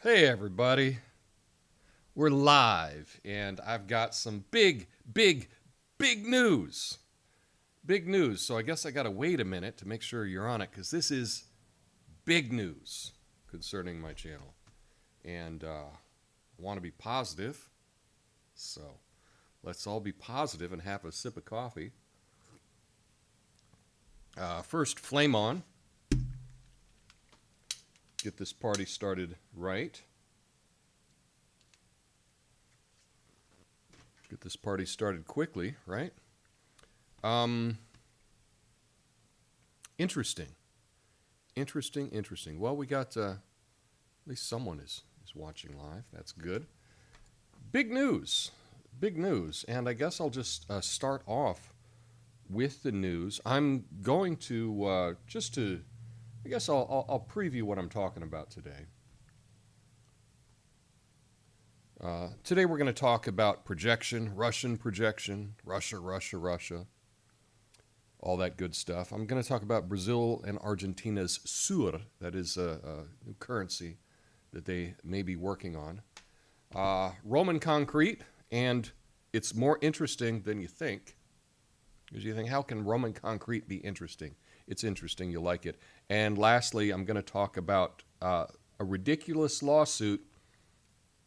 Hey, everybody. We're live, and I've got some big news. Big news. So I guess I got to wait a minute to make sure you're on it because this is big news concerning my channel. And I want to be positive. So let's all be positive and have a sip of coffee. First, flame on. Get this party started right. Get this party started quickly, right? Interesting. Well, we got at least someone is watching live. That's good. Big news, and I guess I'll just start off with the news. I'm going to I guess I'll preview what I'm talking about today. Today we're going to talk about projection, Russian projection, Russia, all that good stuff. I'm going to talk about Brazil and Argentina's sur, that is a new currency that they may be working on. Roman concrete, and it's more interesting than you think. Because you think, how can Roman concrete be interesting? It's interesting, you'll like it. And lastly, I'm going to talk about a ridiculous lawsuit,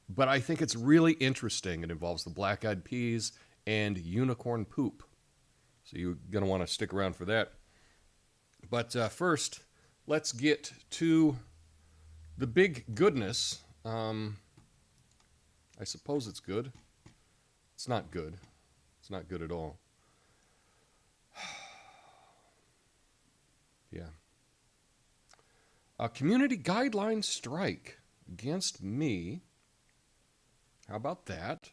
but I think it's really interesting. It involves the Black Eyed Peas and unicorn poop. So you're going to want to stick around for that. But first, let's get to the big goodness. I suppose it's good. It's not good. It's not good at all. Yeah. A community guideline strike against me. How about that?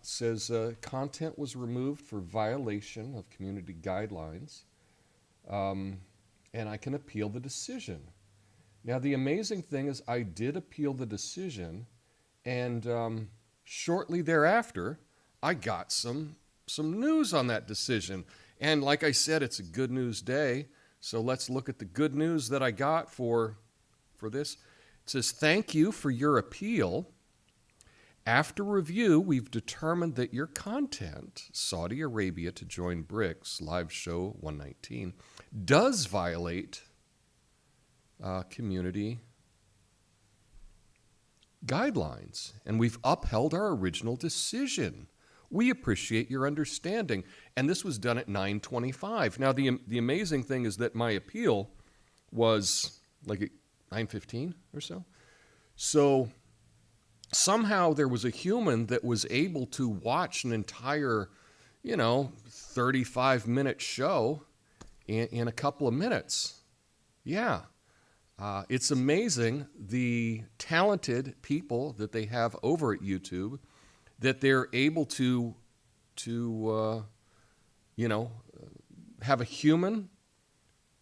Says content was removed for violation of community guidelines, and I can appeal the decision. Now, the amazing thing is I did appeal the decision, and shortly thereafter, I got some news on that decision. And like I said, it's a good news day. So let's look at the good news that I got for this. It says, thank you for your appeal. After review, we've determined that your content, Saudi Arabia to join BRICS, live show 119, does violate community guidelines, and we've upheld our original decision. We appreciate your understanding. And this was done at 9:25. Now, the amazing thing is that my appeal was like at 9:15 or so. So somehow there was a human that was able to watch an entire, 35-minute show in a couple of minutes. Yeah. It's amazing the talented people that they have over at YouTube, that they're able to have a human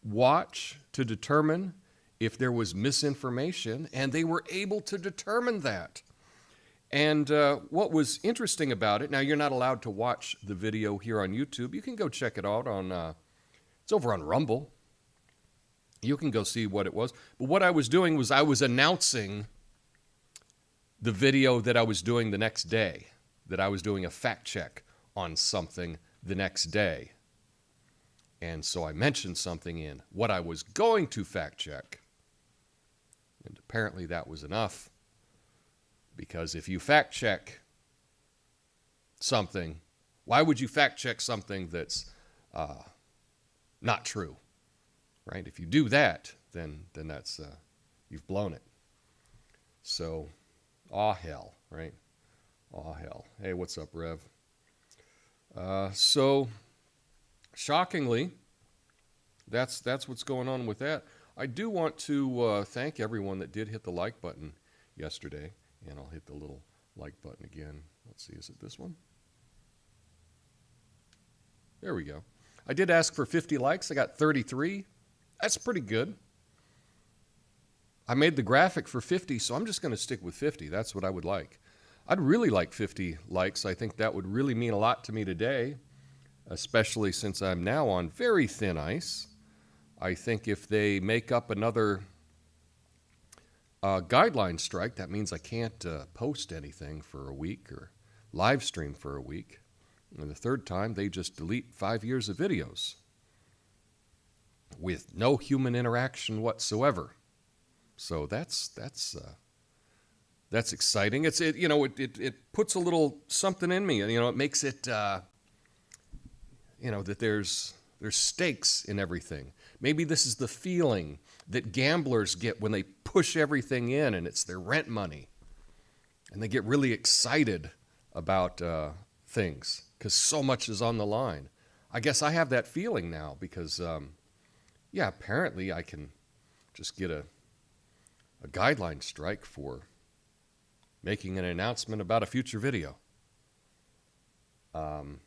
watch to determine if there was misinformation, and they were able to determine that. And what was interesting about it, now you're not allowed to watch the video here on YouTube. You can go check it out on, it's over on Rumble. You can go see what it was. But what I was doing was I was announcing the video that I was doing the next day, that I was doing a fact check on something the next day. And so I mentioned something in what I was going to fact check. And apparently that was enough. Because if you fact check something, why would you fact check something that's not true? Right? If you do that, then that's you've blown it. So, hell, right? Hell. Hey, what's up, Rev? So, shockingly, that's what's going on with that. I do want to thank everyone that did hit the like button yesterday, and I'll hit the little like button again. Let's see, is it this one? There we go. I did ask for 50 likes. I got 33. That's pretty good. I made the graphic for 50, so I'm just going to stick with 50. That's what I would like. I'd really like 50 likes. I think that would really mean a lot to me today, especially since I'm now on very thin ice. I think if they make up another Guideline strike, that means I can't post anything for a week or live stream for a week. And the third time, they just delete 5 years of videos with no human interaction whatsoever. So that's exciting. It puts a little something in me. It makes it that there's stakes in everything. Maybe this is the feeling that gamblers get when they push everything in and it's their rent money, and they get really excited about things because so much is on the line. I guess I have that feeling now because, apparently I can just get a guideline strike for making an announcement about a future video. And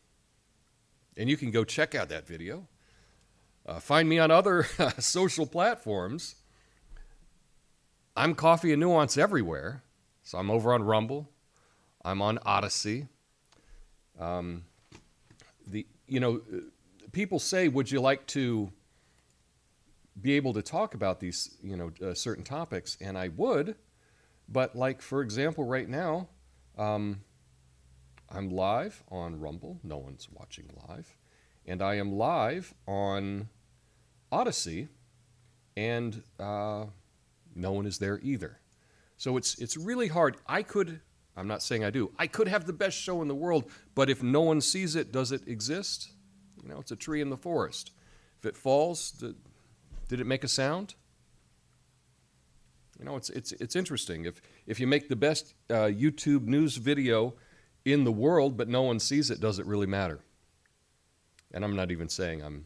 you can go check out that video. Find me on other social platforms. I'm Coffee and Nuance everywhere. So I'm over on Rumble. I'm on Odyssey. People say, would you like to be able to talk about these, certain topics? And I would, but like, for example, right now, I'm live on Rumble. No one's watching live. And I am live on Odyssey, and no one is there either. So it's really hard. I'm not saying I do. I could have the best show in the world, but if no one sees it, does it exist? It's a tree in the forest. If it falls, did it make a sound? It's interesting. If you make the best YouTube news video in the world, but no one sees it, does it really matter? And I'm not even saying I'm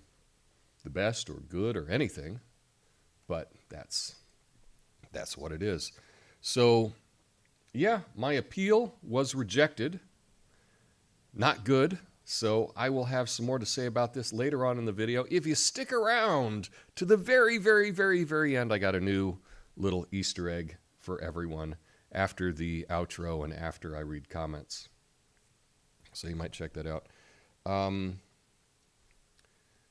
the best or good or anything, but that's what it is. So, yeah, my appeal was rejected. Not good. So I will have some more to say about this later on in the video. If you stick around to the very, very, very, very end, I got a new little Easter egg for everyone after the outro and after I read comments. So you might check that out.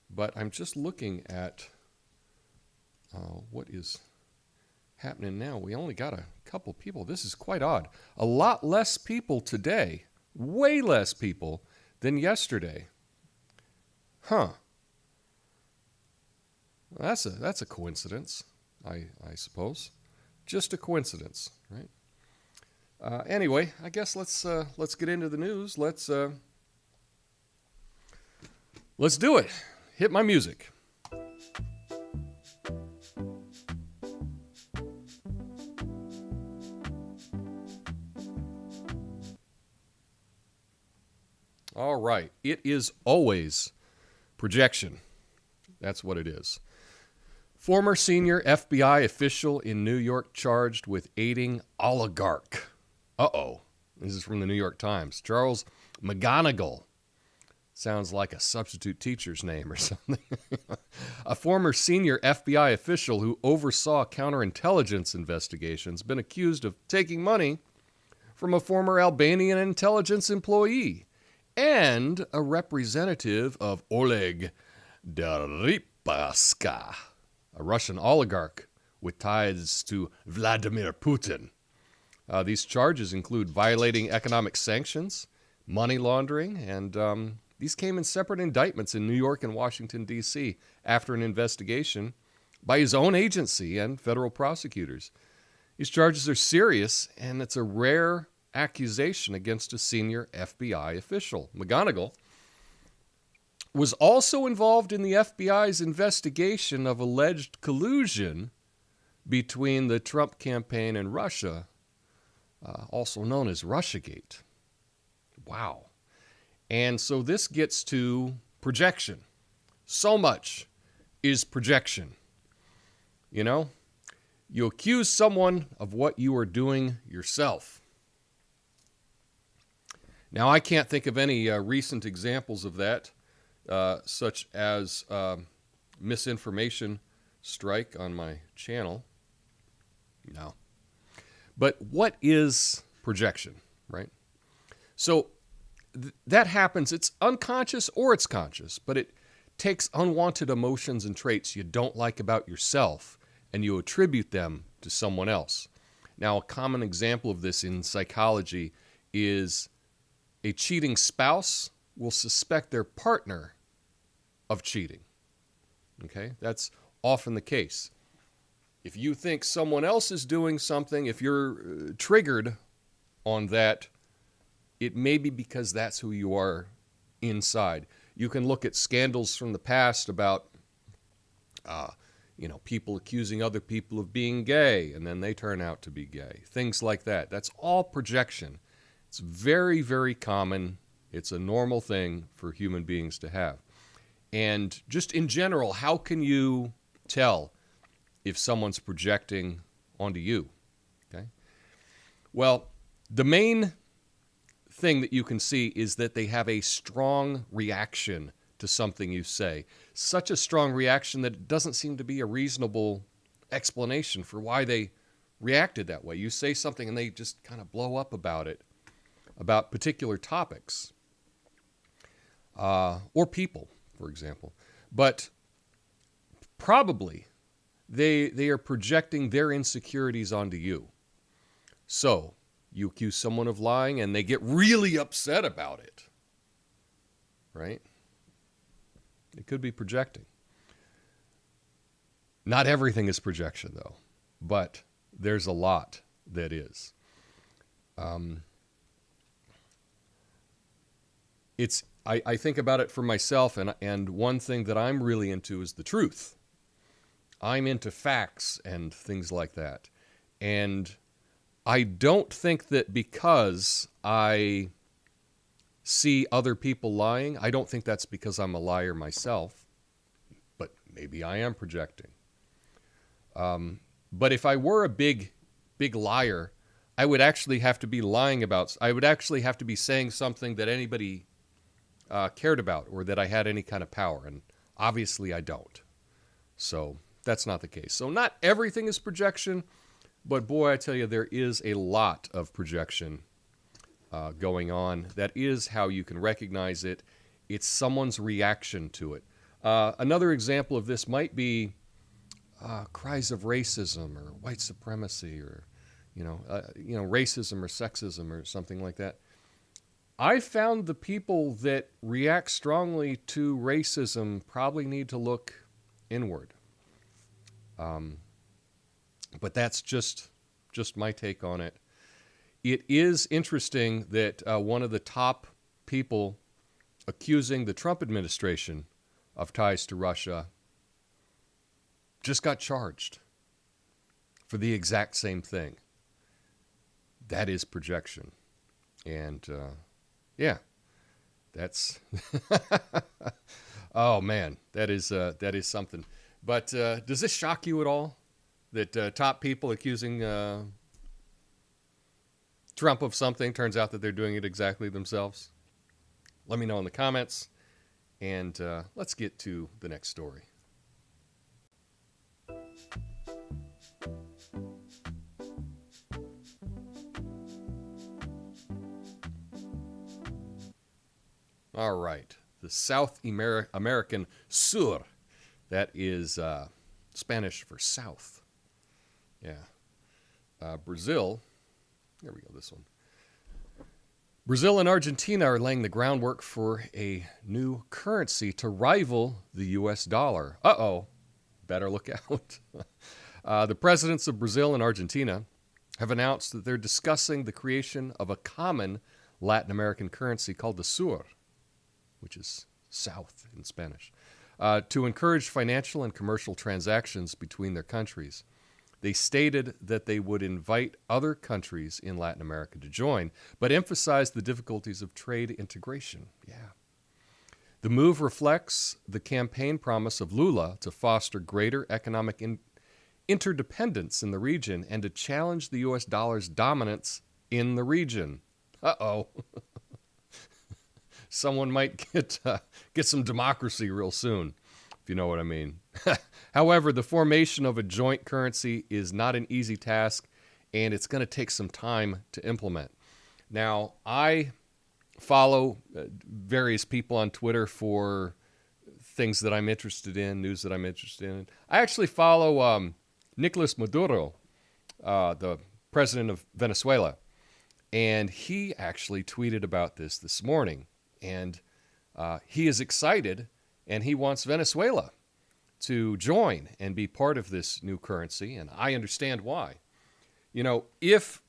But I'm just looking at what is happening now. We only got a couple people. This is quite odd. A lot less people today, way less people than yesterday. Huh. Well, that's a coincidence, I suppose. Just a coincidence, right? Anyway, I guess let's get into the news. Let's do it. Hit my music. All right. It is always projection. That's what it is. Former senior FBI official in New York charged with aiding oligarch. Uh-oh. This is from the New York Times. Charles McGonigal. Sounds like a substitute teacher's name or something. A former senior FBI official who oversaw counterintelligence investigations been accused of taking money from a former Albanian intelligence employee and a representative of Oleg Deripaska, a Russian oligarch with ties to Vladimir Putin. These charges include violating economic sanctions, money laundering, and these came in separate indictments in New York and Washington, D.C. after an investigation by his own agency and federal prosecutors. These charges are serious, and it's a rare accusation against a senior FBI official. McGonigal was also involved in the FBI's investigation of alleged collusion between the Trump campaign and Russia, also known as Russiagate. Wow. And so this gets to projection. So much is projection. You accuse someone of what you are doing yourself. Now, I can't think of any recent examples of that, such as misinformation strike on my channel. No. But what is projection, right? So that happens. It's unconscious or it's conscious, but it takes unwanted emotions and traits you don't like about yourself, and you attribute them to someone else. Now, a common example of this in psychology is a cheating spouse will suspect their partner of cheating. Okay? That's often the case. If you think someone else is doing something, if you're triggered on that, it may be because that's who you are inside. You can look at scandals from the past about, people accusing other people of being gay, and then they turn out to be gay. Things like that. That's all projection. It's very, very common. It's a normal thing for human beings to have. And just in general, how can you tell if someone's projecting onto you? Okay. Well, the main thing that you can see is that they have a strong reaction to something you say. Such a strong reaction that it doesn't seem to be a reasonable explanation for why they reacted that way. You say something and they just kind of blow up about it, about particular topics, or people, for example. But probably they are projecting their insecurities onto you. So you accuse someone of lying and they get really upset about it, right? It could be projecting. Not everything is projection, though, but there's a lot that is. I think about it for myself, and one thing that I'm really into is the truth. I'm into facts and things like that. And I don't think that because I see other people lying, I don't think that's because I'm a liar myself, but maybe I am projecting. But if I were a big liar, I would actually have to be lying about, I would actually have to be saying something that anybody cared about or that I had any kind of power, and obviously I don't. So that's not the case. So not everything is projection, but boy, I tell you, there is a lot of projection going on. That is how you can recognize it. It's someone's reaction to it. Another example of this might be cries of racism or white supremacy or, racism or sexism or something like that. I found the people that react strongly to racism probably need to look inward. But that's just my take on it. It is interesting that one of the top people accusing the Trump administration of ties to Russia just got charged for the exact same thing. That is projection. And that's oh man, that is something. But does this shock you at all? That top people accusing Trump of something, turns out that they're doing it exactly themselves? Let me know in the comments, and let's get to the next story. All right, the South American sur, that is Spanish for south. Yeah. Brazil, there we go, this one. Brazil and Argentina are laying the groundwork for a new currency to rival the U.S. dollar. Uh-oh, better look out. The presidents of Brazil and Argentina have announced that they're discussing the creation of a common Latin American currency called the sur, which is south in Spanish, to encourage financial and commercial transactions between their countries. They stated that they would invite other countries in Latin America to join, but emphasized the difficulties of trade integration. Yeah. The move reflects the campaign promise of Lula to foster greater economic interdependence in the region and to challenge the U.S. dollar's dominance in the region. Uh-oh. Someone might get some democracy real soon, if you know what I mean. However, the formation of a joint currency is not an easy task, and it's going to take some time to implement. Now, I follow various people on Twitter for things that I'm interested in, news that I'm interested in. I actually follow Nicolas Maduro, the president of Venezuela. And he actually tweeted about this morning. And he is excited, and he wants Venezuela to join and be part of this new currency. And I understand why. You know, if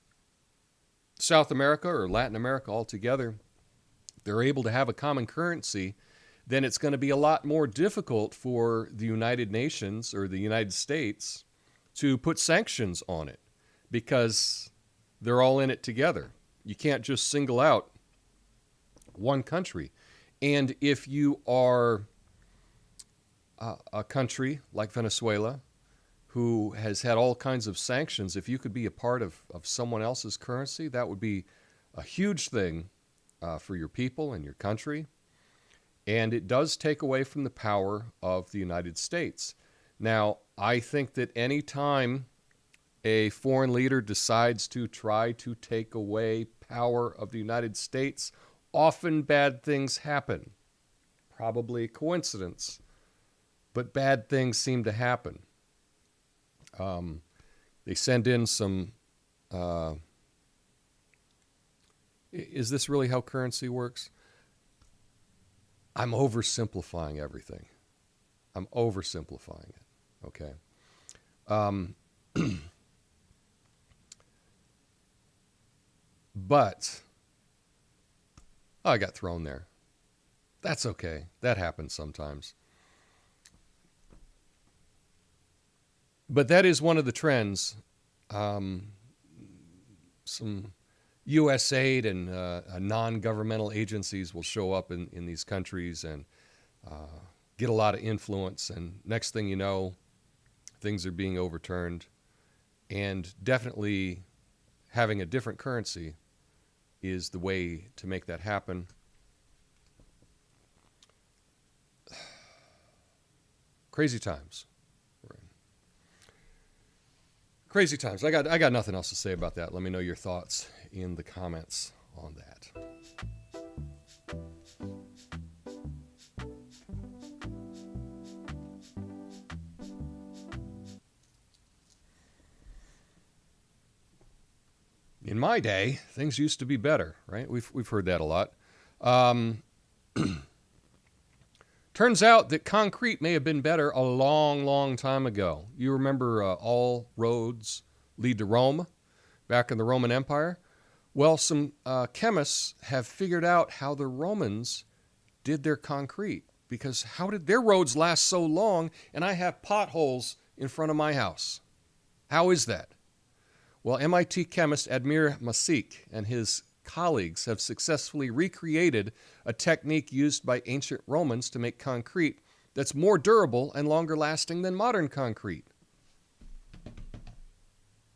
South America or Latin America altogether, they're able to have a common currency, then it's going to be a lot more difficult for the United Nations or the United States to put sanctions on it because they're all in it together. You can't just single out one country. And if you are a country like Venezuela who has had all kinds of sanctions, if you could be a part of someone else's currency, that would be a huge thing for your people and your country. And it does take away from the power of the United States. Now, I think that any time a foreign leader decides to try to take away power of the United States, often bad things happen. Probably a coincidence, but bad things seem to happen. They send in some... is this really how currency works? I'm oversimplifying everything. I'm oversimplifying it, okay? But I got thrown there. That's okay. That happens sometimes. But that is one of the trends. Some U.S. aid and non-governmental agencies will show up in these countries and get a lot of influence. And next thing you know, things are being overturned. And definitely having a different currency is the way to make that happen. Crazy times. Crazy times. I got nothing else to say about that. Let me know your thoughts in the comments on that. In my day, things used to be better, right? We've heard that a lot. Turns out that concrete may have been better a long, long time ago. You remember all roads lead to Rome, back in the Roman Empire? Well, some chemists have figured out how the Romans did their concrete, because how did their roads last so long and I have potholes in front of my house? How is that? Well, MIT chemist Admir Masik and his colleagues have successfully recreated a technique used by ancient Romans to make concrete that's more durable and longer lasting than modern concrete.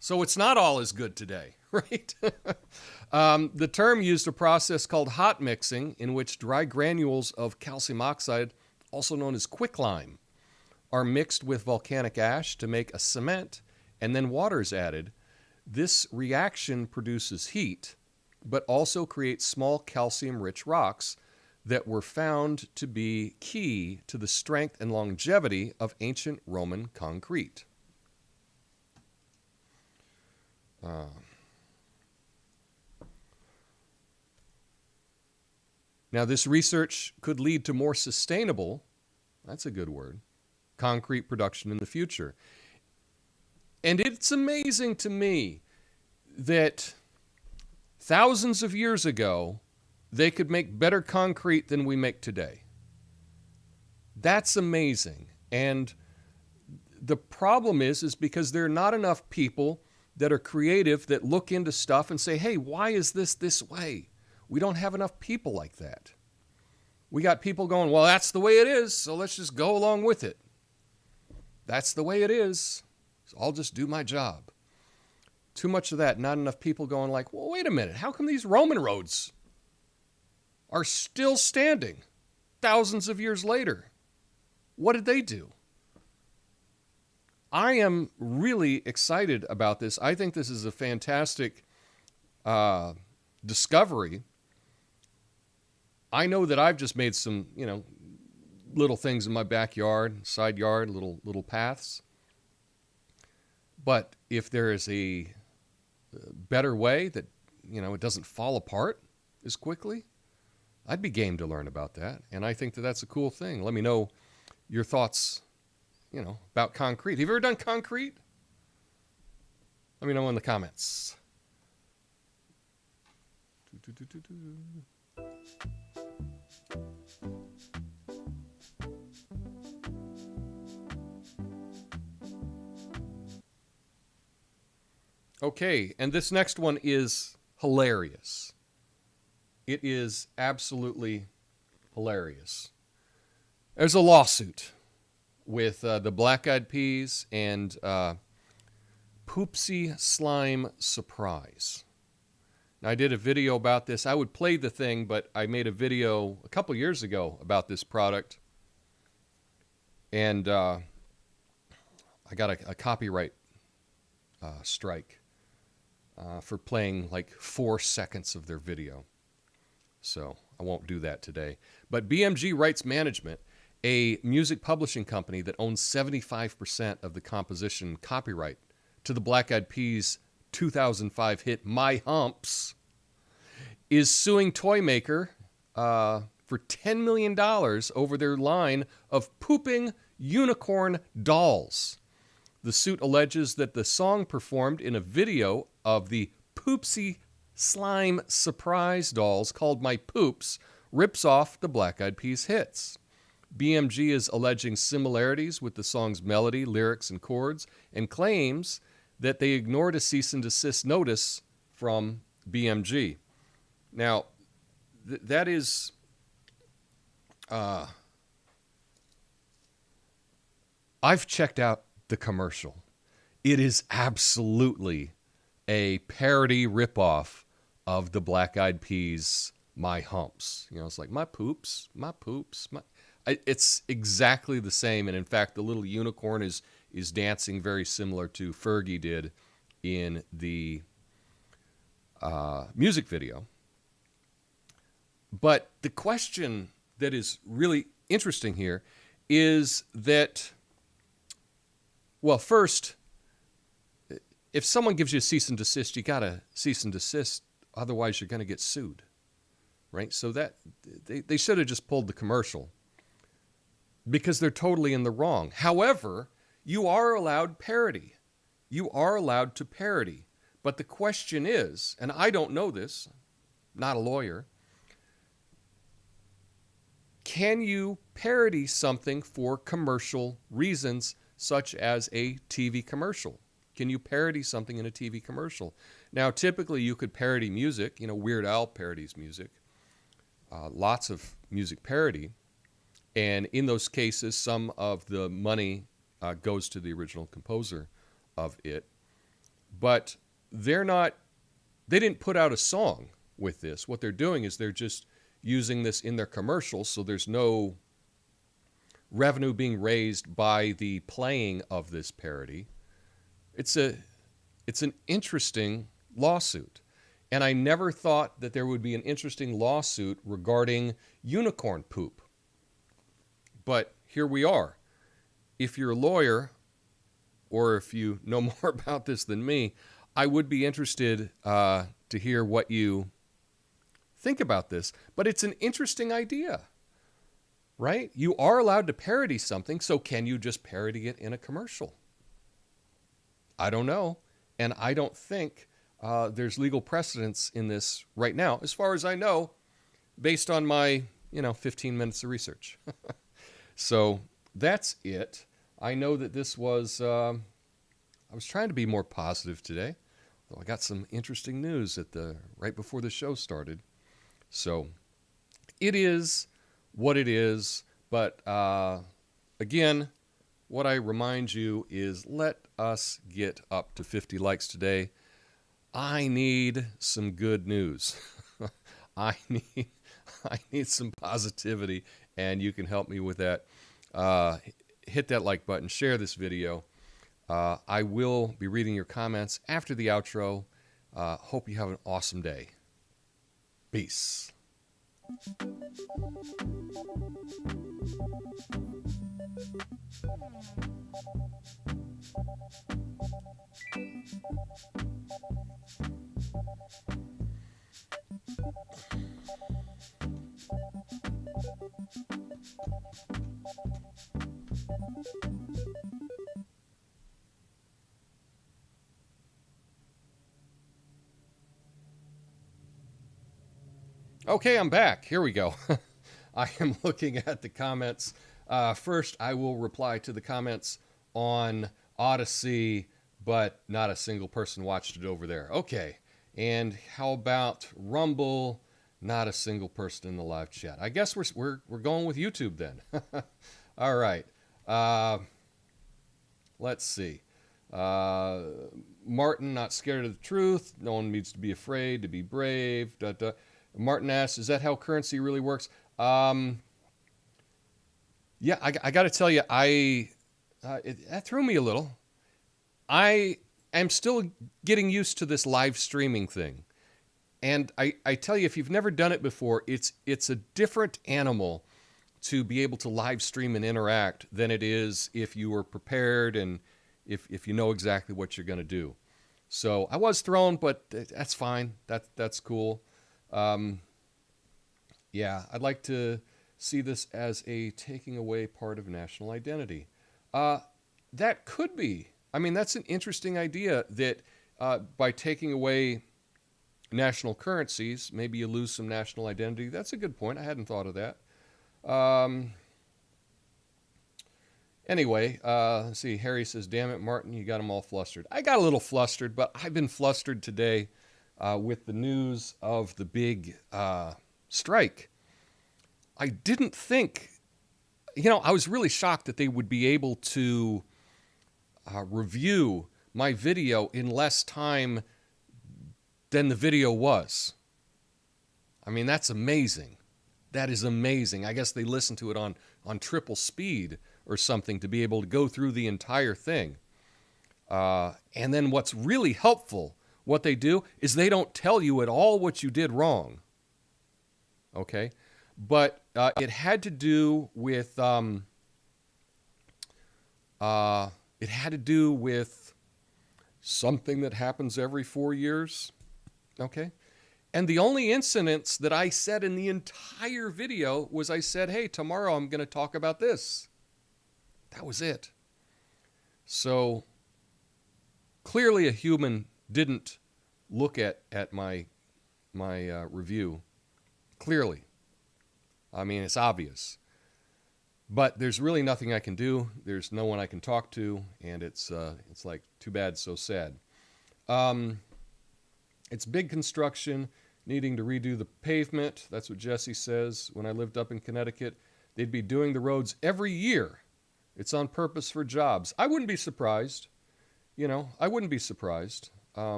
So it's not all as good today, right? The term used a process called hot mixing, in which dry granules of calcium oxide, also known as quicklime, are mixed with volcanic ash to make a cement, and then water is added. This reaction produces heat, but also creates small calcium-rich rocks that were found to be key to the strength and longevity of ancient Roman concrete. Now, this research could lead to more sustainable, that's a good word, concrete production in the future. And it's amazing to me that thousands of years ago, they could make better concrete than we make today. That's amazing. And the problem is because there are not enough people that are creative, that look into stuff and say, hey, why is this way? We don't have enough people like that. We got people going, well, that's the way it is, so let's just go along with it. That's the way it is, so I'll just do my job. Too much of that, not enough people going like, well, wait a minute, how come these Roman roads are still standing thousands of years later? What did they do? I am really excited about this. I think this is a fantastic discovery. I know that I've just made some, little things in my backyard, side yard, little paths. But if there is a better way that, it doesn't fall apart as quickly, I'd be game to learn about that. And I think that that's a cool thing. Let me know your thoughts, about concrete. Have you ever done concrete? Let me know in the comments. Okay, and this next one is hilarious. It is absolutely hilarious. There's a lawsuit with the Black Eyed Peas and Poopsie Slime Surprise. Now, I did a video about this. I would play the thing, but I made a video a couple years ago about this product. And I got a copyright strike for playing like 4 seconds of their video. So I won't do that today. But BMG Rights Management, a music publishing company that owns 75% of the composition copyright to the Black Eyed Peas' 2005 hit My Humps, is suing Toymaker for $10 million over their line of pooping unicorn dolls. The suit alleges that the song performed in a video of the Poopsie Slime Surprise dolls called My Poops rips off the Black Eyed Peas hits. BMG is alleging similarities with the song's melody, lyrics, and chords, and claims that they ignored a cease and desist notice from BMG. Now, that is... I've checked out the commercial. It is absolutely a parody ripoff of the Black Eyed Peas' My Humps. It's like, my poops, my poops. It's exactly the same. And in fact, the little unicorn is dancing very similar to Fergie did in the music video. But the question that is really interesting here is that, well, first, if someone gives you a cease and desist, you got to cease and desist. Otherwise, you're going to get sued, right? So that they should have just pulled the commercial because they're totally in the wrong. However, you are allowed parody. You are allowed to parody. But the question is, and I don't know this, not a lawyer, can you parody something for commercial reasons, such as a TV commercial? Can you parody something in a TV commercial? Now, typically you could parody music. Weird Al parodies music. Lots of music parody. And in those cases, some of the money goes to the original composer of it. But they didn't put out a song with this. What they're doing is they're just using this in their commercials, so there's no revenue being raised by the playing of this parody. It's an interesting lawsuit. And I never thought that there would be an interesting lawsuit regarding unicorn poop. But here we are. If you're a lawyer, or if you know more about this than me, I would be interested to hear what you think about this. But it's an interesting idea, right? You are allowed to parody something, so can you just parody it in a commercial? I don't know. And I don't think there's legal precedence in this right now, as far as I know, based on my, 15 minutes of research. So that's it. I know that this was, I was trying to be more positive today, though I got some interesting news right before the show started. So it is what it is. But again, what I remind you is let us get up to 50 likes today. I need some good news. I need some positivity, and you can help me with that. Hit that like button, share this video. I will be reading your comments after the outro. Hope you have an awesome day. Peace. Okay, I'm back. Here we go. I am looking at the comments. First, I will reply to the comments on Odyssey, but not a single person watched it over there. Okay. And how about Rumble? Not a single person in the live chat. I guess we're going with YouTube then. All right. Let's see. Martin, not scared of the truth. No one needs to be afraid to be brave. Da, da. Martin asks, is that how currency really works? Yeah, I got to tell you, that threw me a little. I am still getting used to this live streaming thing. And I tell you, if you've never done it before, it's a different animal to be able to live stream and interact than it is if you were prepared and if you know exactly what you're going to do. So I was thrown, but that's fine. That's cool. Yeah, I'd like to see this as a taking away part of national identity. That could be. I mean, that's an interesting idea that by taking away national currencies, maybe you lose some national identity. That's a good point. I hadn't thought of that. Anyway, let's see. Harry says, damn it, Martin, you got them all flustered. I got a little flustered, but I've been flustered today with the news of the big strike. I didn't think, I was really shocked that they would be able to review my video in less time than the video was. I mean, that's amazing. That is amazing. I guess they listened to it on triple speed or something to be able to go through the entire thing. And then what's really helpful, what they do, is they don't tell you at all what you did wrong. Okay? But it had to do with something that happens every 4 years. Okay? And the only incidents that I said in the entire video was I said, hey, tomorrow I'm going to talk about this. That was it. So clearly a human didn't look at my review. Clearly. I mean, it's obvious. But there's really nothing I can do. There's no one I can talk to, and it's like too bad, so sad. It's big construction, needing to redo the pavement. That's what Jesse says. When I lived up in Connecticut, they'd be doing the roads every year. It's on purpose for jobs. I wouldn't be surprised. I wouldn't be surprised.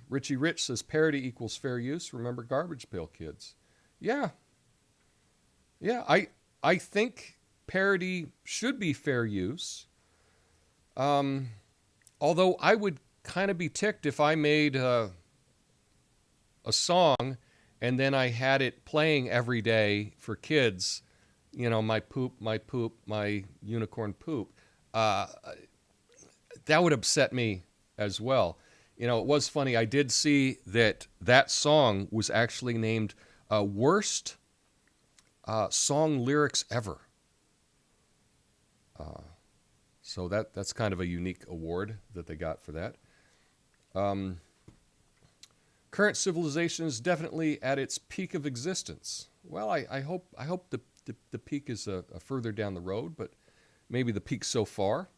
Richie Rich says parity equals fair use. Remember Garbage Pail Kids. Yeah, I think parody should be fair use. Although I would kind of be ticked if I made a song and then I had it playing every day for kids, my poop, my unicorn poop. That would upset me as well. It was funny. I did see that song was actually named Worst Song Lyrics Ever. So that's kind of a unique award that they got for that. Current civilization is definitely at its peak of existence. Well, I hope the peak is further down the road, but maybe the peak so far.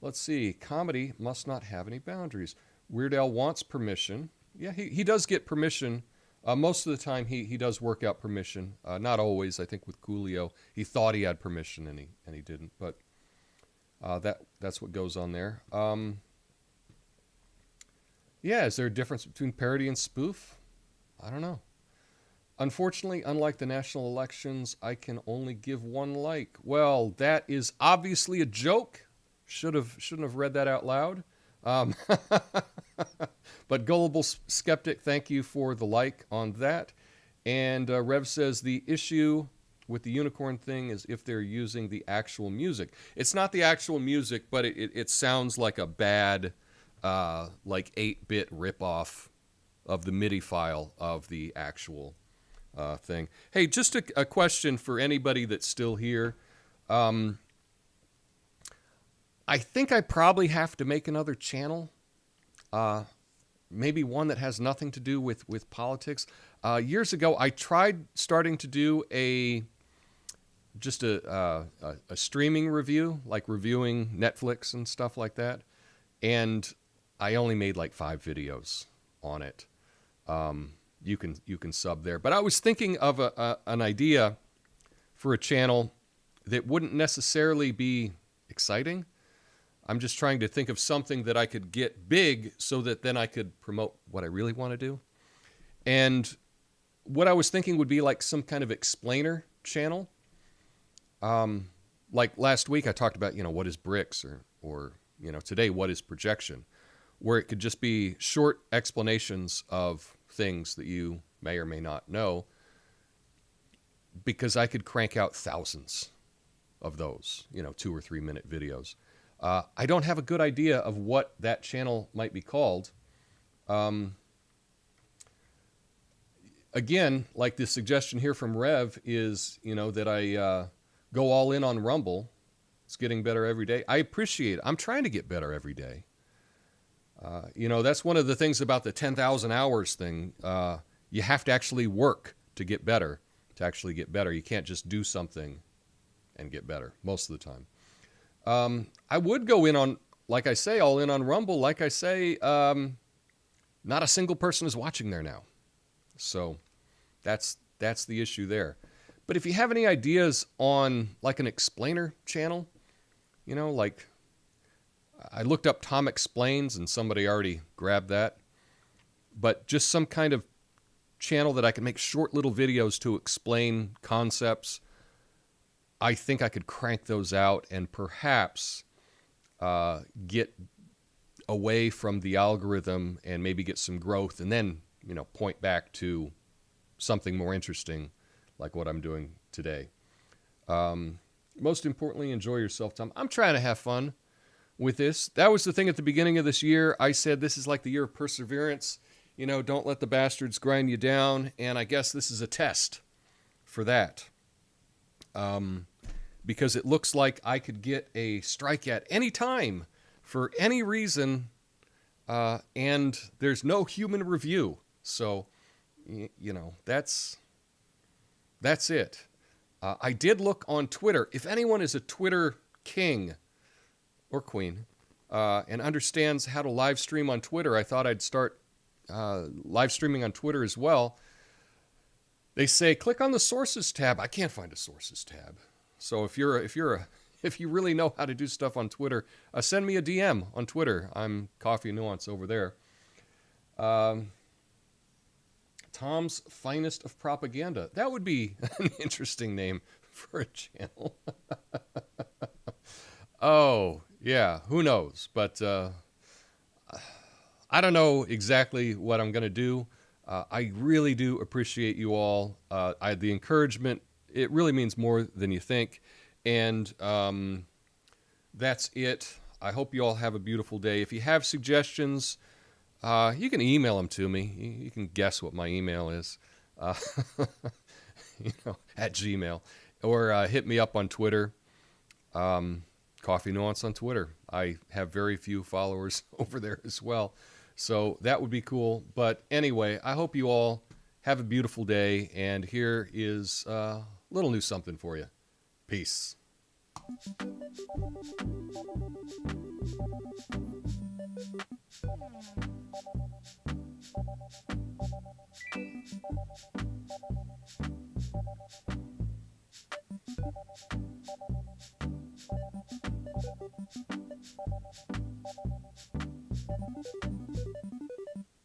Let's see. Comedy must not have any boundaries. Weird Al wants permission. Yeah, he does get permission. Most of the time, he does work out permission. Not always. I think with Coolio, he thought he had permission and he didn't. But that's what goes on there. Yeah, is there a difference between parody and spoof? I don't know. Unfortunately, unlike the national elections, I can only give one like. Well, that is obviously a joke. Shouldn't have read that out loud. But Gullible Skeptic, thank you for the like on that. And Rev says the issue with the unicorn thing is if they're using the actual music. It's not the actual music, but it sounds like a bad, like 8-bit ripoff of the MIDI file of the actual thing. Hey, just a question for anybody that's still here. I think I probably have to make another channel. Maybe one that has nothing to do with politics. Years ago, I tried starting to do just a streaming review, like reviewing Netflix and stuff like that. And I only made like 5 videos on it. You can sub there. But I was thinking of an idea for a channel that wouldn't necessarily be exciting. I'm just trying to think of something that I could get big so that then I could promote what I really want to do. And what I was thinking would be like some kind of explainer channel. Like last week I talked about, what is bricks or today, what is projection, where it could just be short explanations of things that you may or may not know, because I could crank out thousands of those, 2 or 3 minute videos. I don't have a good idea of what that channel might be called. Again, like the suggestion here from Rev is, that I go all in on Rumble. It's getting better every day. I appreciate it. I'm trying to get better every day. That's one of the things about the 10,000 hours thing. You have to actually work to get better, You can't just do something and get better most of the time. I would go in on, like I say, all in on Rumble. Like I say, not a single person is watching there now. So that's the issue there. But if you have any ideas on like an explainer channel, like I looked up Tom Explains and somebody already grabbed that. But just some kind of channel that I can make short little videos to explain concepts, I think I could crank those out and perhaps get away from the algorithm and maybe get some growth and then, point back to something more interesting like what I'm doing today. Most importantly, enjoy yourself, Tom. I'm trying to have fun with this. That was the thing at the beginning of this year. I said this is like the year of perseverance. Don't let the bastards grind you down. And I guess this is a test for that. Because it looks like I could get a strike at any time for any reason, and there's no human review. So, that's it. I did look on Twitter. If anyone is a Twitter king or queen and understands how to live stream on Twitter, I thought I'd start live streaming on Twitter as well. They say click on the sources tab. I can't find a sources tab. So if you really know how to do stuff on Twitter, send me a DM on Twitter. I'm Coffee Nuance over there. Tom's Finest of Propaganda. That would be an interesting name for a channel. Oh, yeah, who knows? But I don't know exactly what I'm going to do. I really do appreciate you all. The encouragement, it really means more than you think. And that's it. I hope you all have a beautiful day. If you have suggestions, you can email them to me. You can guess what my email is, at Gmail. Or hit me up on Twitter, Coffee Nuance on Twitter. I have very few followers over there as well. So that would be cool. But anyway, I hope you all have a beautiful day. And here is a little new something for you. Peace.